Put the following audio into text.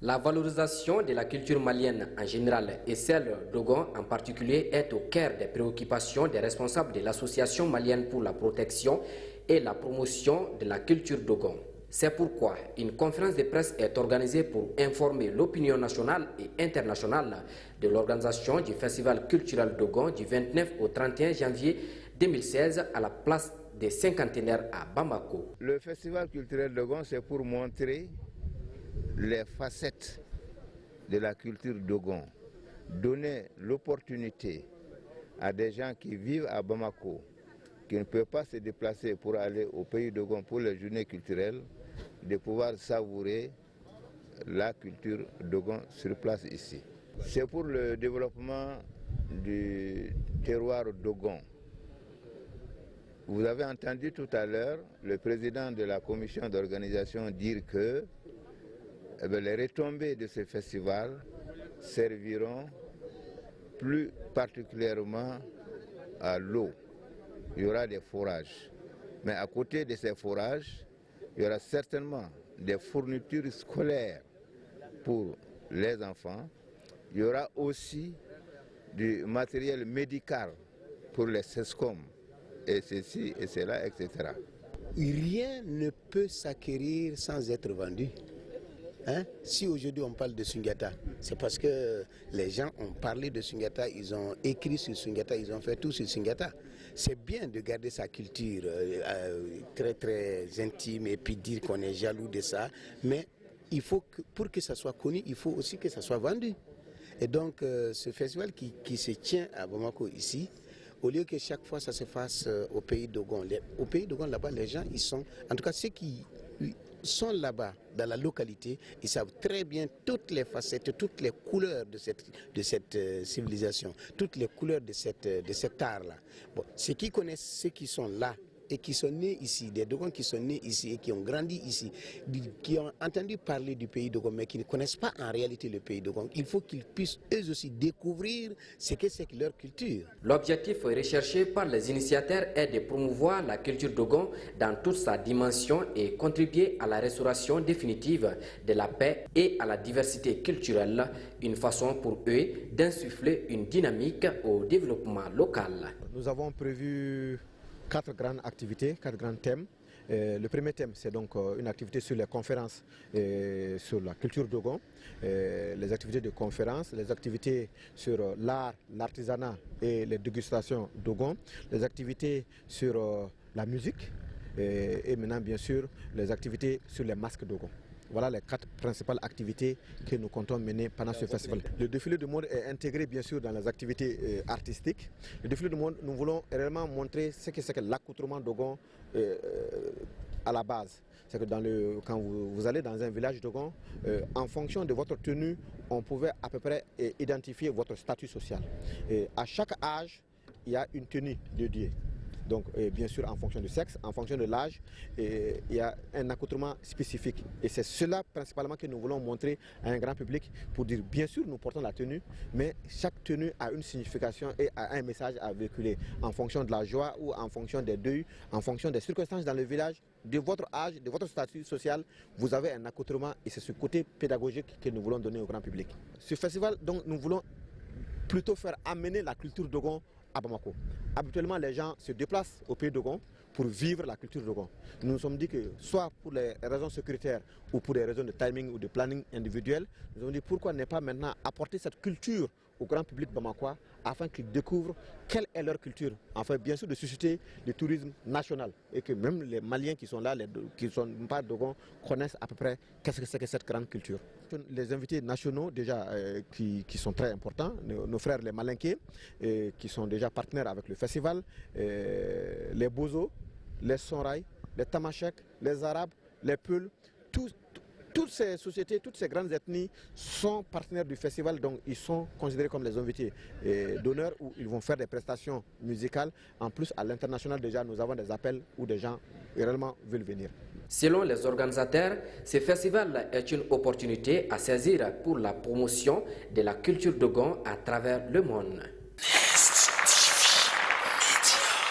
La valorisation de la culture malienne en général et celle Dogon en particulier est au cœur des préoccupations des responsables de l'Association malienne pour la protection et la promotion de la culture Dogon. C'est pourquoi une conférence de presse est organisée pour informer l'opinion nationale et internationale de l'organisation du Festival culturel Dogon du 29 au 31 janvier 2016 à la place des cinquantenaires à Bamako. Le Festival culturel Dogon, c'est pour montrer les facettes de la culture Dogon, donner l'opportunité à des gens qui vivent à Bamako, qui ne peuvent pas se déplacer pour aller au pays Dogon pour les journées culturelles, de pouvoir savourer la culture Dogon sur place ici. C'est pour le développement du terroir Dogon. Vous avez entendu tout à l'heure le président de la commission d'organisation dire que les retombées de ce festival serviront plus particulièrement à l'eau. Il y aura des forages. Mais à côté de ces forages, il y aura certainement des fournitures scolaires pour les enfants. Il y aura aussi du matériel médical pour les SESCOM, et ceci et cela, etc. Rien ne peut s'acquérir sans être vendu. Si aujourd'hui on parle de Sundiata, c'est parce que les gens ont parlé de Sundiata, ils ont écrit sur Sundiata, ils ont fait tout sur Sundiata. C'est bien de garder sa culture très très intime et puis dire qu'on est jaloux de ça, mais il faut que, pour que ça soit connu, il faut aussi que ça soit vendu. Et donc ce festival qui se tient à Bamako ici, au lieu que chaque fois ça se fasse au pays Dogon, au pays Dogon là-bas les gens ils sont, en tout cas ceux qui sont là-bas, dans la localité, ils savent très bien toutes les facettes, toutes les couleurs de cette civilisation, toutes les couleurs de cet art-là. Bon, ceux qui connaissent, ceux qui sont là et qui sont nés ici, des Dogons qui sont nés ici et qui ont grandi ici, qui ont entendu parler du pays Dogon, mais qui ne connaissent pas en réalité le pays Dogon, il faut qu'ils puissent eux aussi découvrir ce que c'est que leur culture. L'objectif recherché par les initiateurs est de promouvoir la culture Dogon dans toute sa dimension et contribuer à la restauration définitive de la paix et à la diversité culturelle, une façon pour eux d'insuffler une dynamique au développement local. Nous avons prévu 4 grandes activités, 4 grands thèmes. Le premier thème, c'est donc une activité sur les conférences sur la culture Dogon, les activités de conférences, les activités sur l'art, l'artisanat et les dégustations Dogon, les activités sur la musique et maintenant bien sûr les activités sur les masques Dogon. Voilà les 4 principales activités que nous comptons mener pendant ce festival. Le défilé du monde est intégré bien sûr dans les activités artistiques. Le défilé du monde, nous voulons réellement montrer ce que c'est que l'accoutrement Dogon à la base. C'est que quand vous allez dans un village Dogon, en fonction de votre tenue, on pouvait à peu près identifier votre statut social. Et à chaque âge, il y a une tenue dédiée. Donc bien sûr en fonction du sexe, en fonction de l'âge, il y a un accoutrement spécifique. Et c'est cela principalement que nous voulons montrer à un grand public pour dire bien sûr nous portons la tenue, mais chaque tenue a une signification et a un message à véhiculer en fonction de la joie ou en fonction des deuils, en fonction des circonstances dans le village, de votre âge, de votre statut social, vous avez un accoutrement et c'est ce côté pédagogique que nous voulons donner au grand public. Ce festival, donc, nous voulons plutôt faire amener la culture Dogon à Bamako. Habituellement, les gens se déplacent au pays Dogon pour vivre la culture Dogon. Nous nous sommes dit que soit pour les raisons sécuritaires ou pour des raisons de timing ou de planning individuel, nous avons dit pourquoi ne pas maintenant apporter cette culture au grand public bamakois afin qu'ils découvrent quelle est leur culture. Enfin, bien sûr, de susciter le tourisme national et que même les Maliens qui sont là, qui ne sont pas Dogon, connaissent à peu près qu'est-ce que c'est que cette grande culture. Les invités nationaux déjà qui sont très importants, nos frères les Malinké, qui sont déjà partenaires avec le festival, les Bozo, les Sonrai, les Tamashek, les Arabes, les Peuls, toutes ces sociétés, toutes ces grandes ethnies sont partenaires du festival, donc ils sont considérés comme les invités d'honneur où ils vont faire des prestations musicales. En plus, à l'international déjà, nous avons des appels où des gens réellement veulent venir. Selon les organisateurs, ce festival est une opportunité à saisir pour la promotion de la culture Dogon à travers le monde.